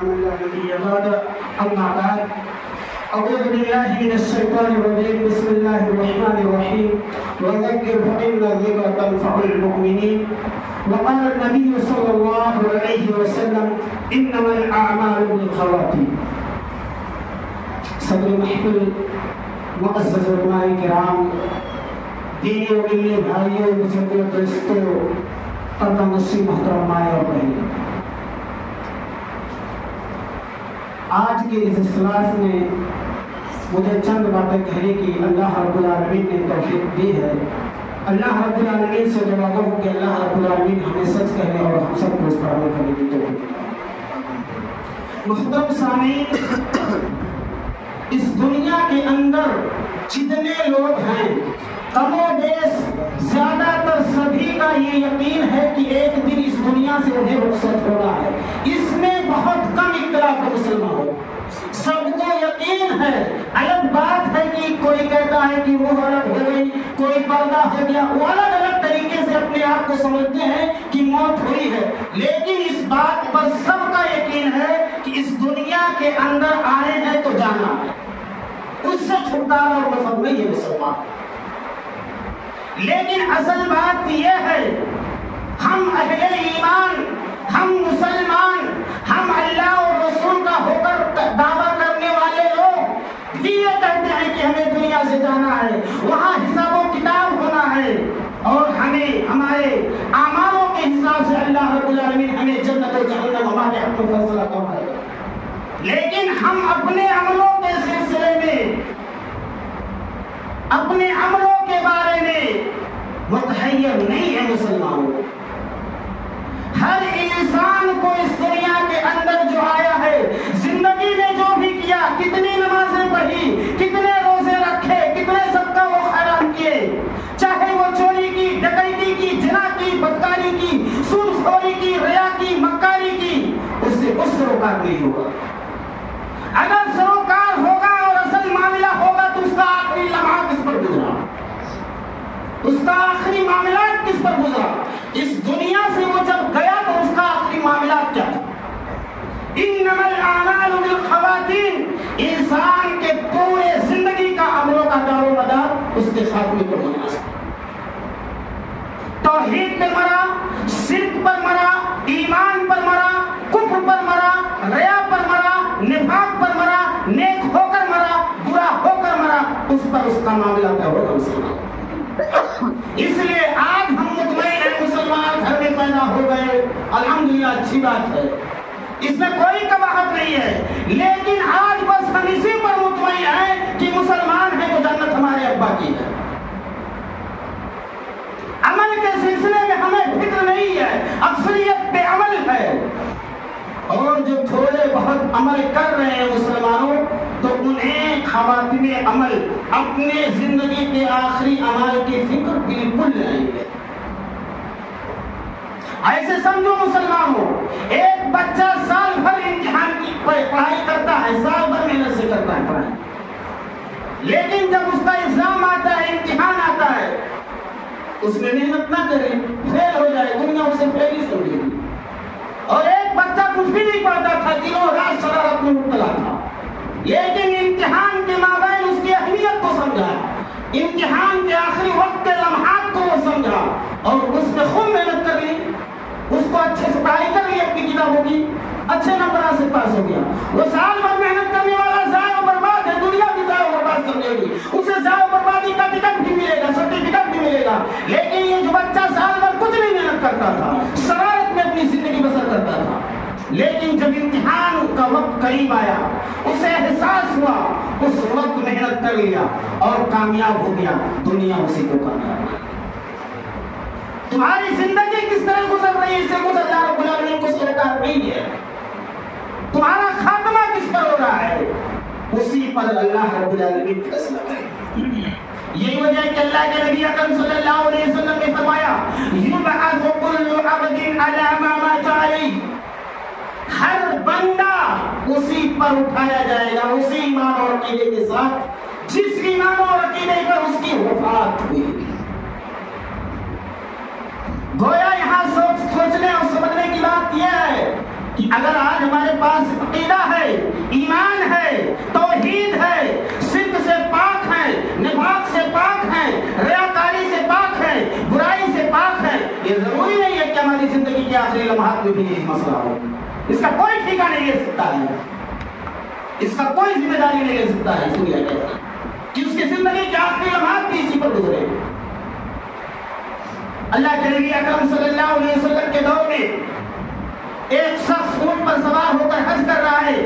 أما بعد أعوذ بالله من الشيطان الرجيم بسم الله الرحمن الرحيم وذكر فإن الذكر تنفع المؤمنين وقال النبي صلى الله عليه وسلم إنما الأعمال بالخواتيم. صدر محفل معزز علماء کرام، دینی و ملی بھائیوں، بزرگوں، دوستوں، پردہ نشین محترمائیں اور بہنیں، آج کے اس اجلاس میں مجھے چند باتیں کہنے کی اللہ رب العالمین نے توفیق دی ہے۔ اللہ رب العالمین سے دعا ہوں کہ اللہ رب العالمین ہمیں سچ کہنے اور ہم سب کو اس پر عمل کرنے کی توفیق دے۔ محترم سامعین، اس دنیا کے اندر جتنے لوگ ہیں کم و بیش زیادہ تر سبھی کا یہ یقین ہے کہ ایک دن اس دنیا سے انہیں رخصت ہونا ہے۔ اس میں بہت کم اختلاف ہے مسلمان ہو، سب کو یقین ہے۔ الگ بات ہے کہ کوئی کہتا ہے کہ روح الگ ہو گئی، کوئی پردہ ہو گیا، وہ الگ الگ طریقے سے اپنے آپ کو سمجھتے ہیں کہ موت ہوئی ہے، لیکن اس بات پر سب کا یقین ہے کہ اس دنیا کے اندر آئے ہیں تو جانا ہے، اس سے چھٹکارا اور مفر نہیں ہے مسلمان۔ لیکن اصل بات یہ ہے، ہم اہل ایمان، ہم مسلمان، ہم اللہ اور رسول کا ہو کر دعویٰ کرنے والے لوگ یہ کہتے ہیں کہ ہمیں دنیا سے جانا ہے، وہاں حساب و کتاب ہونا ہے، اور ہمیں ہمارے اعمالوں کے حساب سے اللہ رب العالمین ہمیں جنت و جہنم ہمارے حق میں فیصلہ کرائے گا۔ لیکن ہم اپنے عملوں کے سلسلے میں، اپنے عملوں کے بارے میں متحیر نہیں ہے مسلمانوں۔ ہر انسان کو اس دنیا کے اندر جو آیا ہے، زندگی میں جو بھی کیا، کتنی نمازیں پڑھی، کتنے روزے رکھے، کتنے صدقہ و خیرات کیے، چاہے وہ چوری کی، ڈکیتی کی، زنا کی، بدکاری کی، سود خوری کی، ریا کی، مکاری کی، اس سے کچھ سروکار نہیں ہوگا۔ اگر سروکار ہوگا اور اصل معاملہ ہوگا تو اس کا آخری لمحہ کس پر گزرا، اس کا آخری معاملات کس پر گزرا، اس دنیا سے وہ جب گیا تو اس کا آخری معاملات کیا تھا۔ انما الاعمال بالخواتیم، انسان کے پورے زندگی کا عملوں کا دار و مدار اس کے خاتمے پر ہونا ہے۔ توحید پر مرا، شرک پر مرا، ایمان پر مرا، کفر پر مرا، ریا پر مرا، نفاق پر مرا، نیک ہو کر مرا، برا ہو کر مرا، اس پر اس کا معاملہ کیا ہوگا مسلمان۔ اس لیے آج ہم مطمئن ہیں مسلمان گھر میں پیدا ہو گئے، الحمدللہ، اچھی بات ہے، اس میں کوئی کباہت نہیں ہے، لیکن آج بس ہم اسی پر مطمئن ہیں کہ مسلمان ہیں تو جنت ہمارے ابا کی ہے۔ عمل کے سلسلے میں ہمیں فکر نہیں ہے، اکثریت بے عمل ہے، اور جو تھوڑے بہت عمل کر رہے ہیں مسلمانوں تو انہیں خواتین عمل، اپنے زندگی کے آخری اعمال کی فکر بالکل نہیں ہے۔ ایسے سمجھو مسلمانوں، ایک بچہ سال بھر امتحان کی پڑھائی کرتا ہے، سال بھر محنت سے کرتا ہے پڑھائی، لیکن جب اس کا ایگزام آتا ہے، امتحان آتا ہے، اس میں محنت نہ کرے، فیل ہو جائے، دنیا اسے فیل ہی سمجھے گی۔ اور ایک بچہ کچھ بھی نہیں پڑھتا تھا، دنوں رات شرارت میں مبتلا تھا، لیکن امتحان کے مابین اس کی اہمیت کو سمجھا، امتحان کے آخری وقت کے لمحات کو وہ سمجھا، اور اس میں خوب محنت کر لی، اس کو اچھے سے پڑھائی کر لی اپنی کتابوں کی، اچھے نمبرات سے پاس ہو گیا۔ وہ سال بھر محنت کرنے والا ضائع و برباد ہے، دنیا بھی ضائع و برباد سمجھے گی، اسے ضائع و بربادی کا ٹکٹ بھی ملے گا، سرٹیفکیٹ بھی ملے گا، لیکن یہ جو بچہ سال بھر کچھ نہیں محنت کرتا تھا، شرارت میں اپنی زندگی بسر کرتا تھا، لیکن جب امتحان کا وقت قریب آیا، اسے احساس ہوا، اس وقت محنت کر لیا اور کامیاب ہو گیا، دنیا اسی کو کامیاب ہے۔ تمہاری زندگی کس طرح گزر رہی ہے، اس سے کچھ اللہ رب العالمین کو سرکار نہیں ہے۔ تمہارا خاتمہ کس پر ہو رہا ہے، اسی پر اللہ رب العالمین فیصلہ کرے۔ یہی وجہ ہے کہ اللہ کے نبی اکرم صلی اللہ علیہ وسلم نے فرمایا، یبعث کل عبد علی ما مات علیہ، ہر بندہ اسی پر اٹھایا جائے گا، اسی ایمان اور عقیدے کے ساتھ جس ایمان اور عقیدے پر اس کی وفات ہوئی۔ گویا یہاں سوچنے اور سمجھنے کی بات یہ ہے کہ اگر آج ہمارے پاس عقیدہ ہے، ایمان ہے، توحید ہے، شرک سے پاک ہے، نفاق سے پاک ہے، ریاکاری سے پاک ہے، برائی سے پاک ہے، یہ ضروری نہیں ہے کہ ہماری زندگی کے آخری لمحات میں بھی یہی مسئلہ ہو۔ اس کا کوئی ٹھیکہ نہیں لے سکتا ہے، اس کا کوئی ذمہ داری نہیں لے سکتا ہے اس دنیا کے کہ اس کی زندگی کے آخری لمحات بھی اسی پر گزرے۔ اللہ کے نبی اکرم صلی اللہ علیہ وسلم کے دور میں ایک شخص اونٹ پر سوار ہو کر حج کر رہا ہے،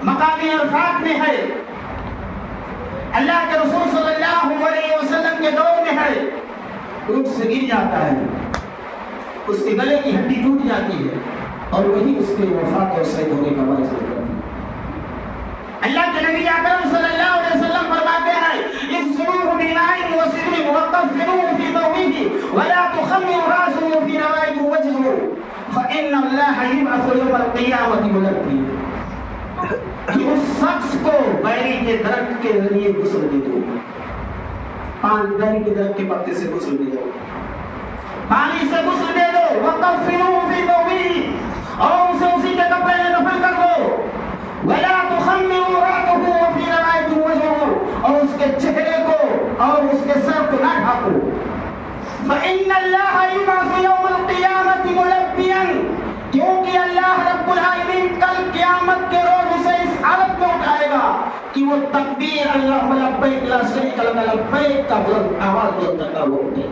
مقام عرفات میں ہے، اللہ کے رسول صلی اللہ علیہ وسلم کے دور میں ہے، اونٹ سے گر جاتا ہے، اس کے گلے کی ہڈی ٹوٹ جاتی ہے اور وہی اس کے وفات اور شہید ہونے کا باعث ہوتا ہے۔ اللہ کے نبی اکرم صلی اللہ علیہ وسلم فرماتے ہیں اغسلوه بماء وسدر وكفنوه في ثوبه ولا تخمروا راسه في روائد وجهه فإن الله يبعث يوم القيامة ملبيا کہ اس شخص کو بیری کے درخت کے ذریعے غسل دے دو، بیری کے درخت کے پتے سے غسل دے دو، پانی سے غسل دے دو، وَقَفِّنُوهُ فِي ثَوْبِهِ اور اسے اسی کے کپڑے میں دفن کر دو، وَلَا تُخَمِّرُوا رَأْسَهُ وَفِي رَوَائِدٍ وَجْهُهُ اور اس کے چہرے کو اور اس کے سر کو نہ ڈھانپو، فَإِنَّ اللَّهَ يُبْعَثُ يَوْمَ الْقِيَامَةِ مُلَبِّيًا کیونکہ اللہ رب العالمین کل قیامت کے روز اسے اس حالت میں اٹھائے گا کہ وہ تکبیر اللہ لبیک لا شریک لک لبیک کا بلند آواز بلند کرتا ہوا اٹھے،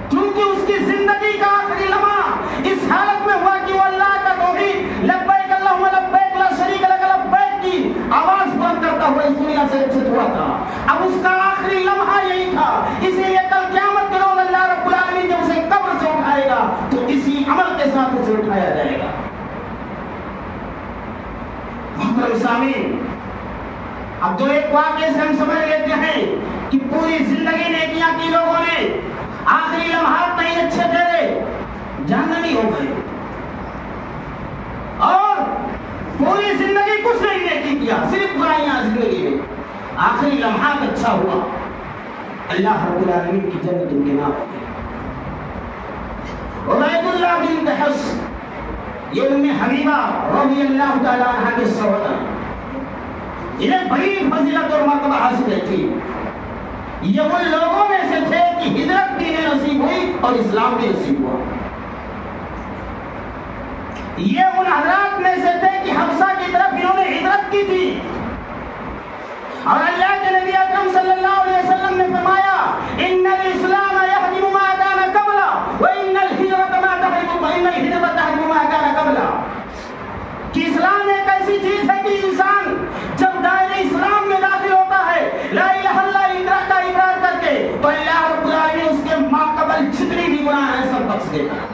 کیونکہ اس کی زندگی کا آخری لمحہ اس حالت میں ہوا کہ وہ اللہ کا توحید لبیک اللہم لبیک لا شریک لک لبیک کی آواز بلند کرتا ہوا اس دنیا سے رخصت ہوا تھا۔ اب اس کا آخری لمحہ یہی تھا، اسی لیے کل قیامت کے روز اللہ رب العالمین جب اسے قبر سے اٹھائے گا تو اسی عمل کے ساتھ اسے اٹھایا جائے گا۔ محترم سامعین، اب دو ایک واقعے سے ہم سمجھ لیتے ہیں کہ پوری زندگی نیکیاں کی لوگوں نے، آخری لمحات نہیں اچھے تھے، جہنمی ہو گئے، اور پوری زندگی کچھ نہیں نیکی کیا، صرف برائیاں زندگی میں، آخری لمحات اچھا ہوا، اللہ رب العالمین کی جنت ان کے نام ہو گئی۔ عبید اللہ بن حفص یہ ام حبیبہ رضی اللہ تعالیٰ عنہ کے شوہر ہیں، انہیں بڑی فضیلت اور مرتبہ حاصل تھی، یہ ان لوگوں میں سے تھے کہ ہجرت بھی انہیں نصیب ہوئی اور اسلام بھی نصیب ہوا، یہ ان حضرات میں سے تھے کہ حبشہ کی طرف انہوں نے ہجرت کی تھی، اور اللہ کے نبی اکرم صلی اللہ علیہ وسلم نے فرمایا ان الاسلام یہدم ما کان قبل وان الہجرۃ ما تہدم ما کان قبل، کہ اسلام ایک ایسی چیز ہے کہ انسان جب دائرہ اسلام میں داخل ہوتا ہے لا الہ الا اللہ کا اقرار کر کے تو اللہ رب العالمین اس کے ماقبل جتنی بھی گناہ ہیں سب بخش دیتا ہے،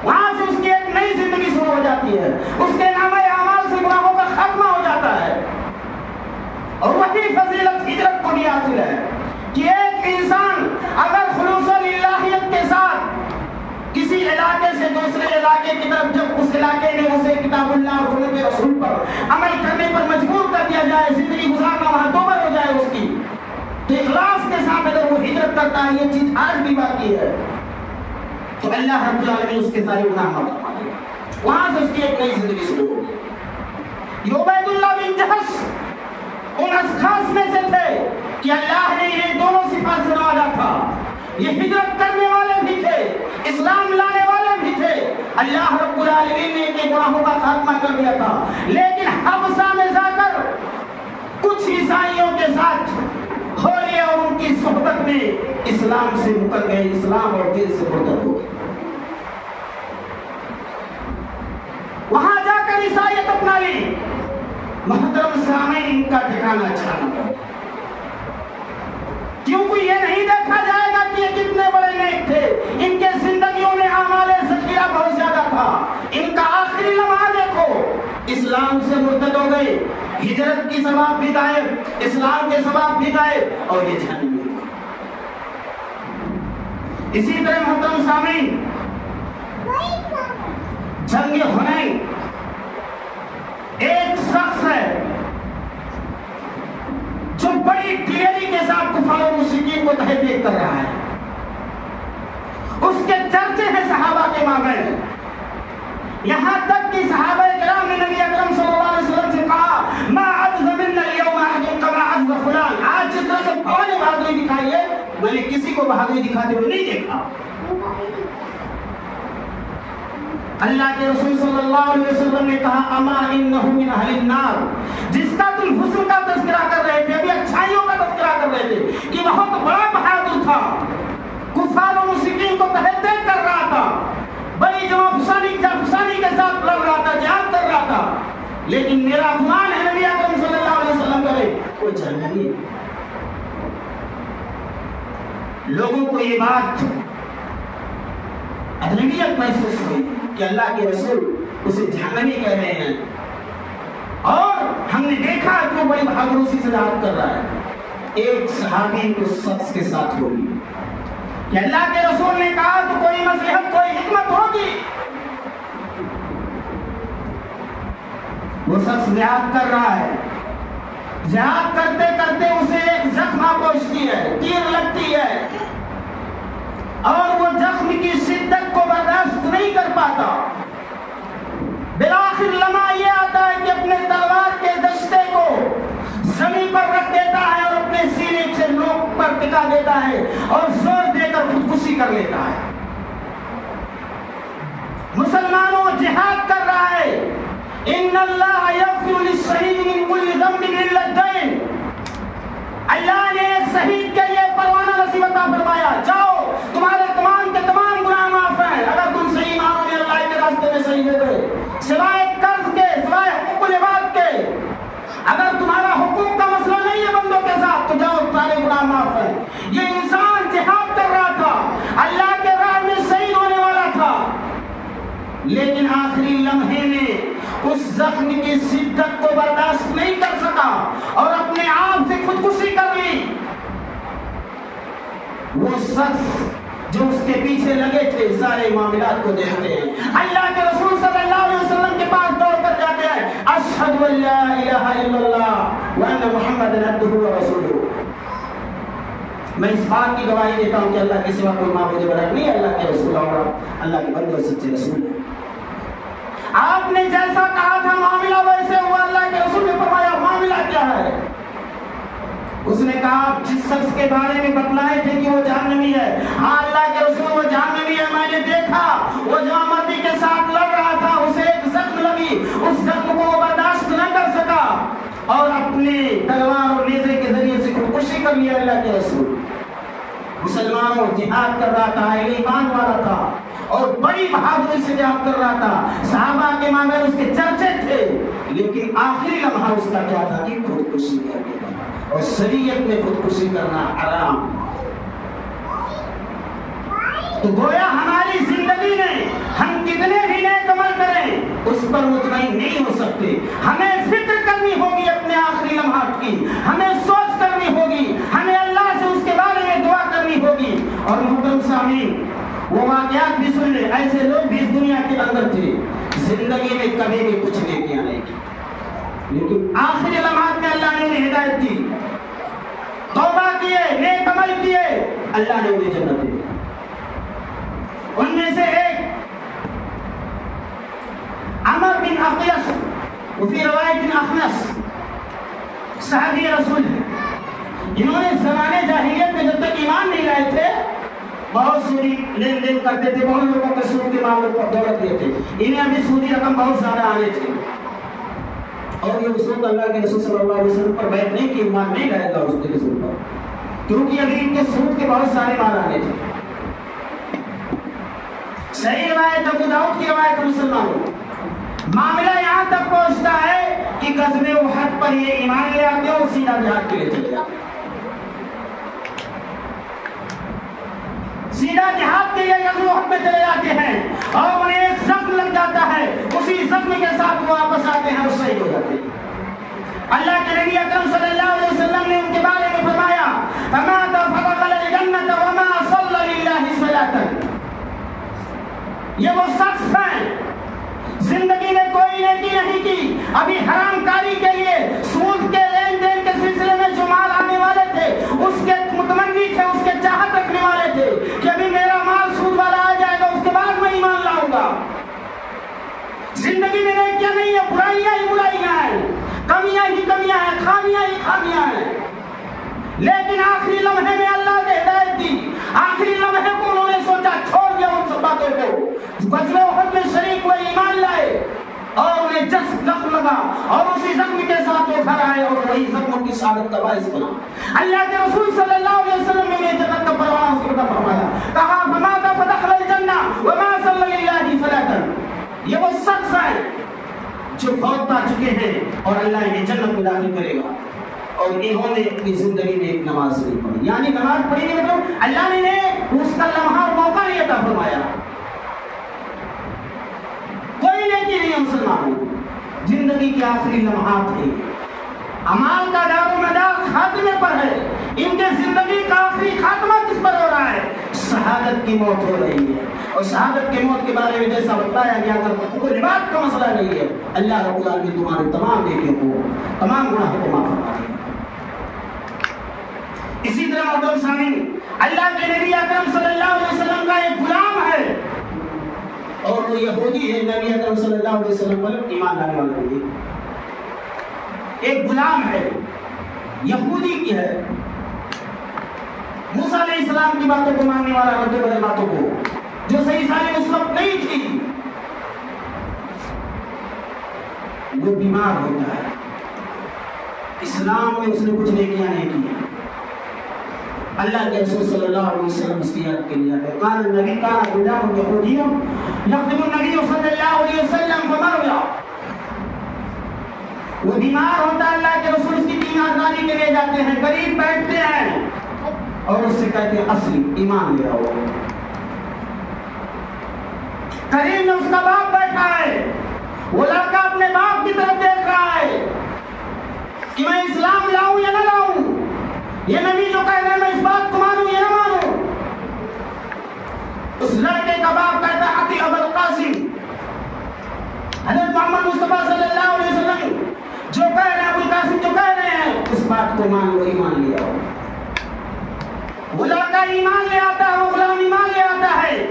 وہاں سے اس کی ایک نئی زندگی شروع ہو جاتی ہے، اس کے نامہ اعمال سے گناہوں کا خاتمہ ہو جاتا ہے۔ اور وہی فضیلت ہجرت کو بھی حاصل ہے کہ ایک انسان اگر خلوص للہیت کے ساتھ کسی علاقے سے دوسرے علاقے کی طرف، جب اس علاقے میں اسے کتاب اللہ اور سنت رسول پر عمل کرنے پر مجبور کر دیا جائے، زندگی گزارنا وہاں دوبر ہو جائے اس کی، تو اخلاص کے ساتھ اگر وہ ہجرت کرتا ہے، یہ چیز آج بھی باقی ہے، تو اللہ رب العالمین اس کے سارے گناہ معاف فرما دے گا، وہاں سے اس کی ایک نئی زندگی شروع ہوگی۔ عبید اللہ بن جحش ان اشخاص میں سے تھے کہ اللہ نے یہ دونوں صفات سے نوازا تھا، یہ ہجرت کرنے والے بھی تھے، اسلام لانے والے بھی تھے، اللہ رب العالمین نے ان کے گناہوں کا خاتمہ کر دیا تھا، لیکن حبشہ میں جا کر کچھ عیسائیوں کے ساتھ ہو لیا اور ان کی صحبت میں اسلام سے مکر گئے، اسلام اور دین سے مرتد ہو گئے، وہاں جا کر عیسائیت اپنا لی۔ محترم سامعین، ان کا ٹھکانہ اچھا نہ ہو، کیونکہ یہ نہیں دیکھا جائے گا کہ یہ کتنے بڑے نیک تھے، ان کے زندگیوں میں اعمال ذخیرہ بہت زیادہ تھا، ان کا آخری لمحہ دیکھو، اسلام سے مرتد ہو گئے، ہجرت کی ثواب بھی غائب، اسلام کے ثواب بھی غائب، اور یہ جہنم میں۔ اسی طرح محترم سامعین، جنگ حنین ایک شخص ہے جو بڑی دلیری کے ساتھ کفار و مشرکین کو تحریک کر رہا ہے، اس کے چرچے ہیں صحابہ کے مابین، یہاں تک کہ صحابہ کرام نے نبی اکرم صلی اللہ علیہ وسلم سے کہا ما عجز منا اليوم احد كما عجز فلان، آج جس طرح سے فلاں نے بہادری دکھائی ہے میں نے کسی کو بہادری دکھاتے ہوئے نہیں دیکھا۔ اللہ کے رسول صلی اللہ علیہ وسلم نے کہا اما انہ من اہل النار، جس کا تم حسن کا تذکرہ کر رہے تھے، ابھی اچھائیوں کا تذکرہ کر رہے تھے کہ بہت بڑا بہادر تھا، کفار و مشرکین کو تحت کر رہا تھا، بڑی جمع فسانی کے ساتھ لڑ رہا تھا، جہاد کر رہا تھا، لیکن میرا گمان ہے نبی اکرم صلی اللہ علیہ وسلم کرے وہ جہنمی ہے۔ لوگوں کو یہ بات اجنبیت محسوس ہوئی کہ اللہ کے رسول اسے جہنمی کہہ رہے ہیں، اور ہم نے دیکھا کہ وہ بڑی بہادری سے جہاد کر رہا ہے۔ ایک صحابی اس شخص کے ساتھ ہوگی کہ اللہ کے رسول نے کہا تو کوئی مصلحت کوئی حکمت ہوگی، وہ شخص جہاد کر رہا ہے، جہاد کرتے کرتے اسے ایک زخم پہنچتی ہے، تیر لگتی ہے، اور وہ زخم کی شدت کو برداشت نہیں کر پاتا، بالآخر لمحہ یہ آتا ہے کہ اپنے تلوار کے دشتے کو زمین پر رکھ دیتا ہے اور اپنے سینے سے نوک پر ٹکا دیتا ہے اور زور دے کر خودکشی کر لیتا ہے۔ مسلمانوں جہاد کر رہا ہے، ان اللہ یغفر للشہید من کل ذنب الا الدین، اللہ نے ایک شہید کے لیے پروانہ نصیب عطا فرمایا، جاؤ تمہارے تمام کے تمام گناہ معاف ہیں اگر تم صحیح معنوں میں اللہ کے راستے میں شہید ہو گئے، سوائے قرض کے، سوائے حقوق العباد کے، اگر تمہارا حقوق کا مسئلہ نہیں ہے بندوں کے ساتھ تو جاؤ سارے گناہ معاف ہیں۔ یہ انسان جہاد کر رہا تھا، اللہ کے راہ میں شہید ہونے والا تھا، لیکن آخری لمحے میں اس زخم کی شدت کو برداشت نہیں کر سکا اور اپنے آپ سے خودکشی کر لی۔ وہ شخص جو اس کے پیچھے لگے تھے سارے معاملات کو دیکھتے ہیں، اللہ کے رسول صلی اللہ علیہ وسلم کے پاس دوڑ کر جاتے ہیں، اشہد ان لا الہ الا اللہ وان محمدا عبدہ ورسولہ، میں اس بات کی گواہی دیتا ہوں کہ اللہ کے سوا کوئی معبود برحق نہیں، اللہ کے رسول اور اللہ کے بندے اور سچے رسول ہیں۔ آپ نے جیسا کہا تھا معاملہ ویسے ہوا، اللہ کے رسول نے فرمایا معاملہ کیا ہے؟ اس نے کہا جس شخص کے بارے میں بتلائے تھے کہ وہ جہنمی ہے، ہاں اللہ کے رسول وہ جہنمی ہے، میں نے دیکھا وہ جو مردی کے ساتھ لڑ رہا تھا اسے ایک زخم لگی، اس زخم کو وہ برداشت نہ کر سکا اور اپنے تلوار اور نیزے کے ذریعے سے خودکشی کر لیا۔ اللہ کے رسول مسلمانوں جہاد کر رہا تھا، ایمان والا تھا اور بڑی بہادری سے جہاد کر رہا تھا، صحابہ کے مابین اس کے چرچے تھے، لیکن آخری لمحہ اس کا کیا تھا کہ خودکشی کر لیا، اور شریعت میں خودکشی کرنا حرام۔ تو گویا ہماری زندگی میں ہم کتنے بھی نیک عمل کریں اس پر مطمئن نہیں ہو سکتے، ہمیں فکر کرنی ہوگی اپنے آخری لمحات کی، ہمیں سوچ کرنی ہوگی، ہمیں اللہ سے اس کے بارے میں دعا کرنی ہوگی۔ اور محترم سامعین، وہ واقعات بھی سن لیں، ایسے لوگ بھی اس دنیا کے اندر تھے زندگی میں کبھی بھی کچھ نیکیاں نہیں کی، لیکن آخری لمحات میں اللہ نے انہیں ہدایت دی، توبہ کیے، نیک عمل کیے، اللہ نے انہیں جنت دی۔ ان میں سے ایک عمر بن اقیس، وفی روایت اخنس، صحابی رسول ہے، انہوں نے زمانے جاہلیت میں جب تک ایمان نہیں لائے تھے بہت سودی لین دین کرتے تھے، بہت لوگوں کے سود کے معاملے پر دولت دیے تھے، انہیں ابھی سودی رقم بہت زیادہ آنے تھے، اور یہ اس وقت اللہ کے رسول صلی اللہ علیہ وسلم پر بیعت نہیں کی، ایمان نہیں لائے گا اس کے رسول پر، کیونکہ ابھی ان کے سود کے بہت سارے مال آنے تھے۔ صحیح روایت ابو داؤد کی روایت مسلمانوں، معاملہ یہاں تک پہنچتا ہے کہ غزوہ احد پر یہ ایمان لے آتے اور سیدھا جہاد کے لیے چلے جاتے، سیدھا جہاد کے لیے غزوہ احد میں چلے جاتے ہیں، اور انہیں ایک زخم لگ جاتا ہے، اسی زخم کے ساتھ وہ واپس آتے ہیں اور شہید ہو جاتے ہیں۔ اللہ کے نبی اکرم صلی اللہ علیہ وسلم نے ان کے بارے میں فرمایا فَمَاتَ فَدَخَلَ الْجَنَّةَ وَمَا صَلَّى لِلَّهِ صَلَاةً، یہ وہ شخص ہیں زندگی میں کوئی نیکی نہیں کی، ابھی حرام کاری کے لیے سود کے لین دین کے سلسلے میں جو مال آنے والے تھے اس کے متمنی تھے، اس کے چاہت رکھنے والے تھے کہ ابھی میرا مال سود والا آ جائے گا اس کے بعد میں ایمان لاؤں گا، خامیاں ہی خامیاں ہیں، لیکن آخری لمحے میں اللہ نے ہدایت دی، آخری لمحے کو انہوں نے سوچا چھوڑ دیا ان سب باتوں کو، غزوہ احد میں شریک ہوئے، ایمان لائے اور انہیں زخم لگا اور اسی زخم کے ساتھ وہ گھر آئے اور وہی زخموں کی شہادت کا باعث بنا۔ اللہ کے رسول صلی اللہ علیہ وسلم نے جنت کا پروانہ عطا فرمایا، کہا فمات فدخل الجنہ وما صلی للہ فلا، یہ وہ شخص ہے جو فوت پا چکے ہیں اور اللہ انہیں جنت میں داخل کرے گا، اور انہوں نے اپنی زندگی میں ایک نماز نہیں پڑھی، یعنی نماز پڑھی نہیں مطلب اللہ نے انہیں اس کا لمحہ اور موقع نہیں عطا فرمایا۔ کوئی نیکی نہیں ہے مسلمانوں، زندگی کے آخری لمحات ہیں، اعمال کا دار و مدار خاتمے پر ہے، ان کے زندگی کا آخری خاتمہ کس پر ہو رہا ہے؟ شہادت کی موت ہو رہی ہے، اور شہادت کی موت کے بارے میں جیسا بتایا گیا اگر کوئی بات کا مسئلہ نہیں ہے، اللہ رب العالمین تمہارے تمام نیکیوں کو، تمام گناہوں کو معاف فرما دے گا۔ اسی طرح محترم سامعین، اللہ کے نبی اکرم صلی اللہ علیہ وسلم کا ایک غلام ہے اور وہ یہودی ہے، نبی اکرم صلی اللہ علیہ وسلم پر ایمان لانے والا ہے، ایک غلام ہے، یہودی کی ہے، موسیٰ علیہ السلام کی باتوں کو ماننے والا، رد بدل باتوں کو، جو صحیح سالم اس وقت نہیں تھی۔ وہ بیمار ہوتا ہے، اسلام میں اس نے کچھ نیکیاں نہیں کی، اللہ کے رسول صلی اللہ علیہ وسلم اس کی یاد کے لیے آتے، قال النبی کان غلام یہودی یخدم النبی صلی اللہ علیہ وسلم فمرض، وہ بیمار ہوتا ہے، اللہ کے رسول اس کی تیمارداری کے لیے جاتے ہیں، قریب بیٹھتے ہیں اور اس سے کہتے ہیں اسلم، ایمان لے آؤ۔ قریب میں اس کا باپ بیٹھا ہے، وہ لڑکا اپنے باپ کی طرف دیکھ رہا ہے کہ میں اسلام لاؤں یا نہ لاؤں، یہ نبی جو کہہ رہے ہیں میں اس بات کو مانوں یا نہ مانوں۔ اس لڑکے کا باپ کہتا ہے اطیع ابا القاسم، حضرت محمد مصطفیٰ صلی اللہ علیہ وسلم جو کہہ رہے ہیں، ابو القاسم جو کہہ رہے ہیں، اس بات کو مانو، ایمان لے آؤ۔ وہ لڑکا ایمان لے آتا ہے، وہ غلام ایمان لے آتا ہے،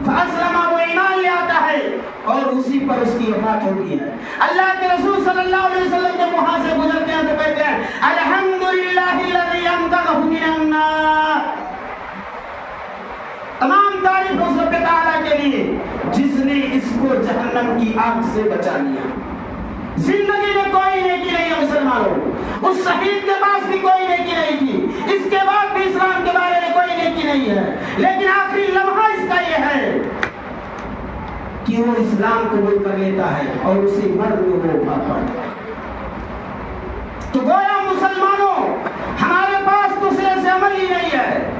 فاسلم، وہ ایمان لے آتا ہے اور اسی پر اس کی وفات ہوتی ہے۔ اللہ کے رسول صلی اللہ علیہ وسلم جب وہاں سے گزرتے ہیں تو کہتے ہیں الحمدللہ الذی انقذہ من النار، تمام تعریف اس رب تعالیٰ کے لیے جس نے اس کو جہنم کی آگ سے بچا لیا۔ زندگی میں کوئی نیکی نہیں ہے مسلمانوں، اس شہید کے پاس بھی کوئی نیکی نہیں تھی، اس کے بعد بھی اسلام کے بارے میں کوئی نیکی نہیں ہے، لیکن آخری لمحہ اس کا یہ ہے کہ وہ اسلام قبول کر لیتا ہے اور اسی مرد میں وہ وفات پاتا ہے۔ تو گویا مسلمانوں ہمارے پاس دوسرے سے عمل ہی نہیں ہے،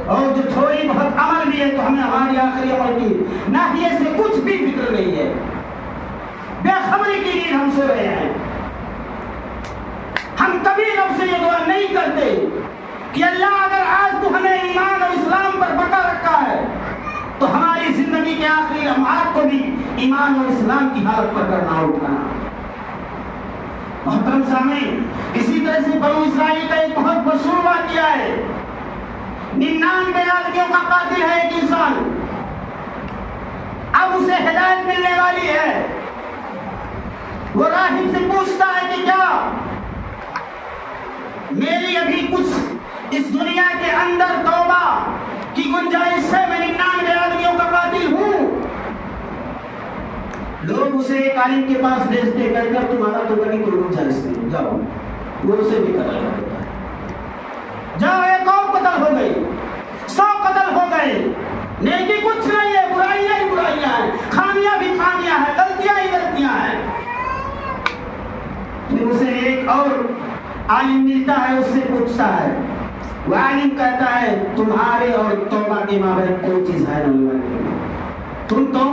اور جو تھوڑی بہت عمل بھی ہے تو ہمیں ہماری آخری عمل کی ناحیے سے کچھ بھی فکر نہیں ہے، بے خبری کی نیند ہم سو رہے ہیں۔ ہم کبھی رب سے یہ دعا نہیں کرتے کہ اللہ اگر آج تو ہمیں ایمان اور اسلام پر بقا رکھا ہے تو ہماری زندگی کے آخری لمحات کو بھی ایمان اور اسلام کی حالت پر کرنا اٹھانا۔ محترم سامعین، اسی طرح سے بنو اسرائیل کا ایک بہت مشہور واقعہ ہے، 99 آدمیوں کا قاتل ہے ایک انسان، اب اسے ہدایت ملنے والی ہے، وہ راہب سے پوچھتا ہے کہ کیا میری ابھی کچھ اس دنیا کے اندر توبہ کی گنجائش ہے، میں 99 آدمیوں کا قاتل ہوں؟ لوگ اسے ایک عالم کے پاس بھیجتے، کہتے ہیں تمہارا تو بڑی کوئی گنجائش نہیں، جاؤ، وہ اسے بھی قتل کر دیتا ہے۔ جاؤ، ایک اور قتل ہو گئی، 100 قتل ہو گئے، نیکی کچھ نہیں ہے، برائیاں ہی برائیاں ہیں، خامیاں بھی خامیاں ہیں، غلطیاں ہی غلطیاں ہیں۔ پھر اسے ایک اور عالم ملتا ہے، اس سے پوچھتا ہے، وہ عالم کہتا ہے تمہارے اور توبہ کے مابین کوئی چیز ہے نہیں، تم توبہ